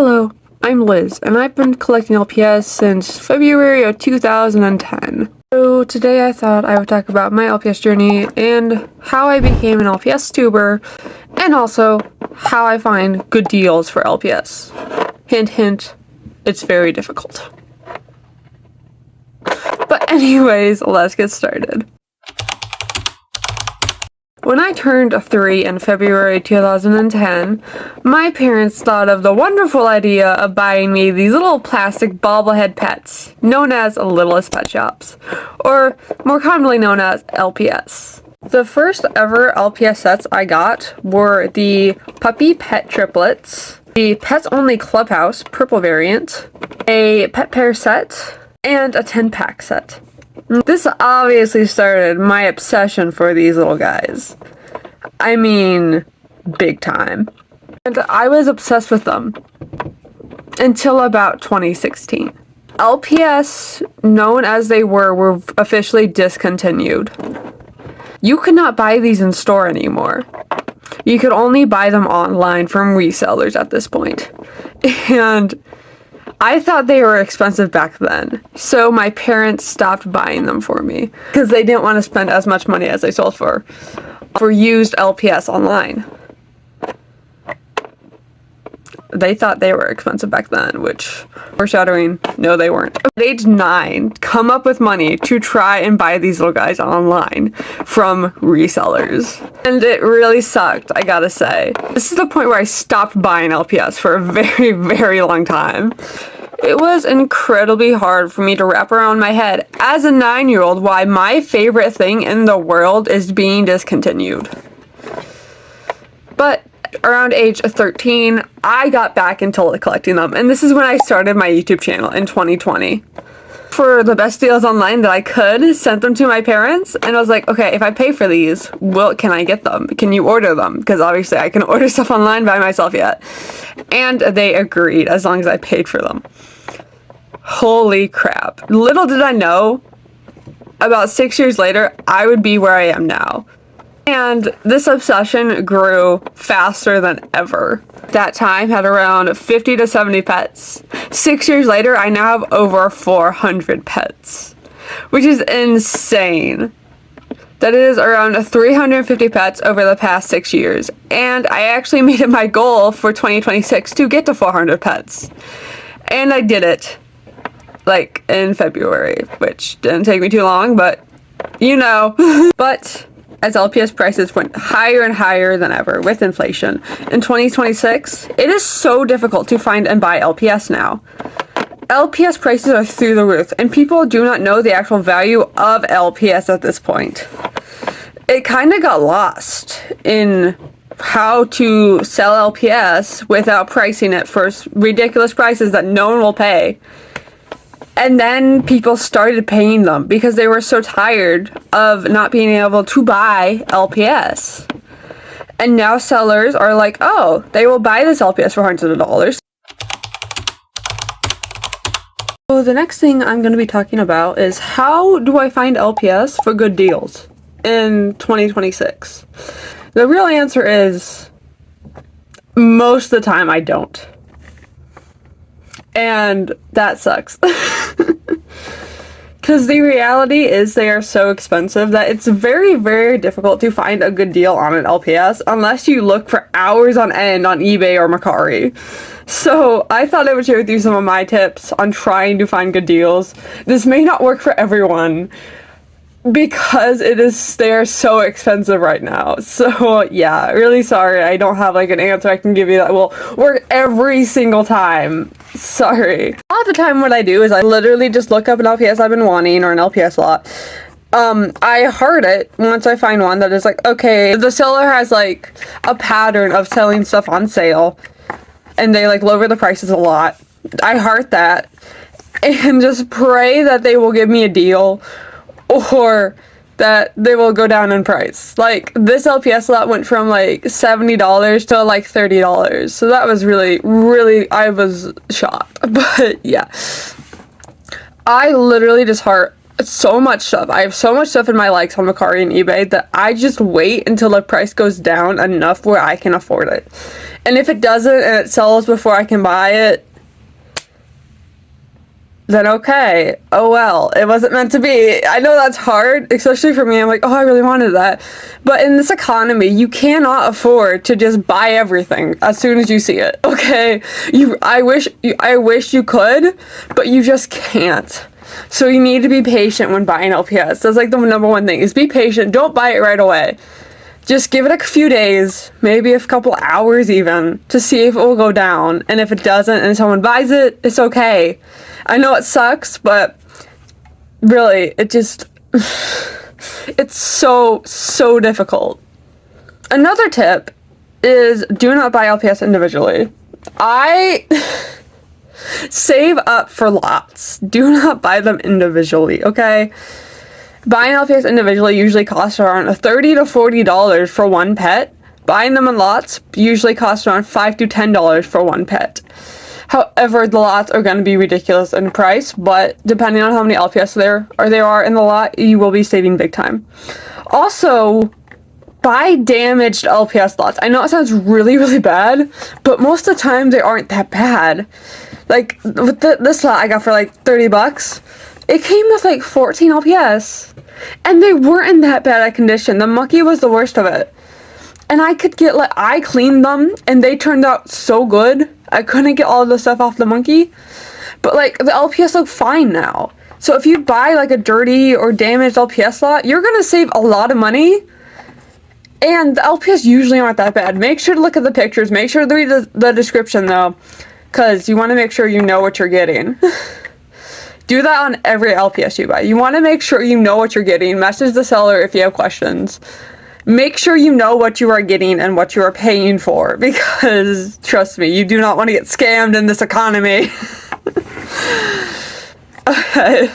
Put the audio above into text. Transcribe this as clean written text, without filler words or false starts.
Hello, I'm Liz, and I've been collecting LPS since February of 2010. So today I thought I would talk about my LPS journey and how I became an LPS tuber, and also how I find good deals for LPS. Hint, hint, it's very difficult. But anyways, let's get started. When I turned 3 in February 2010, my parents thought of the wonderful idea of buying me these little plastic bobblehead pets, known as Littlest Pet Shops, or more commonly known as LPS. The first ever LPS sets I got were the Puppy Pet Triplets, the Pets Only Clubhouse Purple variant, a Pet Pair set, and a 10-pack set. This obviously started my obsession for these little guys. I mean, big time. And I was obsessed with them until about 2016. LPS, known as they were officially discontinued. You could not buy these in store anymore. You could only buy them online from resellers at this point. And I thought they were expensive back then, so my parents stopped buying them for me because they didn't want to spend as much money as they sold for used LPS online. They thought they were expensive back then, which, foreshadowing, no they weren't. At age 9, come up with money to try and buy these little guys online from resellers. And it really sucked, I gotta say. This is the point where I stopped buying LPS for a very, very long time. It was incredibly hard for me to wrap around my head as a 9-year-old why my favorite thing in the world is being discontinued. But around age 13, I got back into collecting them, and this is when I started my YouTube channel in 2020. For the best deals online that I could, sent them to my parents, and I was like, okay, if I pay for these, can I get them? Can you order them? Because obviously I can order stuff online by myself yet. And they agreed, as long as I paid for them. Holy crap. Little did I know, about 6 years later, I would be where I am now. And this obsession grew faster than ever. That time had around 50 to 70 pets. 6 years later, I now have over 400 pets, which is insane. That is around 350 pets over the past 6 years. And I actually made it my goal for 2026 to get to 400 pets. And I did it, like, in February, which didn't take me too long, but you know. But as LPS prices went higher and higher than ever with inflation, in 2026, it is so difficult to find and buy LPS now. LPS prices are through the roof, and people do not know the actual value of LPS at this point. It kind of got lost in how to sell LPS without pricing it for ridiculous prices that no one will pay. And then people started paying them because they were so tired of not being able to buy LPS. And now sellers are like, oh, they will buy this LPS for hundreds of dollars. So the next thing I'm going to be talking about is how do I find LPS for good deals in 2026? The real answer is most of the time I don't. And that sucks. Because the reality is they are so expensive that it's very, very difficult to find a good deal on an LPS unless you look for hours on end on eBay or Mercari. So I thought I would share with you some of my tips on trying to find good deals. This may not work for everyone because they are so expensive right now. So yeah, really sorry. I don't have like an answer I can give you that will work every single time. Sorry. All the time what I do is I literally just look up an LPS I've been wanting or an LPS lot. I heart it once I find one that is like, okay, the seller has like a pattern of selling stuff on sale and they like lower the prices a lot. I heart that and just pray that they will give me a deal or that they will go down in price. Like, this LPS lot went from like $70 to like $30. So that was really, really, I was shocked. But yeah. I literally just heart so much stuff. I have so much stuff in my likes on Mercari and eBay that I just wait until the price goes down enough where I can afford it. And if it doesn't and it sells before I can buy it, then okay. Oh well, it wasn't meant to be. I know that's hard, especially for me. I'm like, oh, I really wanted that. But in this economy, you cannot afford to just buy everything as soon as you see it, okay? I wish you could, but you just can't. So you need to be patient when buying LPS. That's like the number one thing, is be patient. Don't buy it right away. Just give it a few days, maybe a couple hours even, to see if it will go down. And if it doesn't and someone buys it, it's okay. I know it sucks, but really, it's so difficult. Another tip is do not buy LPS individually. Save up for lots. Do not buy them individually, okay? Buying LPS individually usually costs around $30 to $40 for one pet. Buying them in lots usually costs around $5 to $10 for one pet. However, the lots are going to be ridiculous in price, but depending on how many LPS there are in the lot, you will be saving big time. Also, buy damaged LPS lots. I know it sounds really, really bad, but most of the time they aren't that bad. Like, with this lot I got for like $30, it came with like 14 LPS, and they weren't in that bad a condition. The monkey was the worst of it. And I cleaned them, and they turned out so good. I couldn't get all of the stuff off the monkey, but like the LPS look fine now. So if you buy like a dirty or damaged LPS lot, you're gonna save a lot of money. And the LPS usually aren't that bad. Make sure to look at the pictures. Make sure to read the description though, because you want to make sure you know what you're getting. Do that on every LPS you buy. You want to make sure you know what you're getting. Message the seller if you have questions. Make sure you know what you are getting and what you are paying for, because trust me, you do not want to get scammed in this economy. Okay.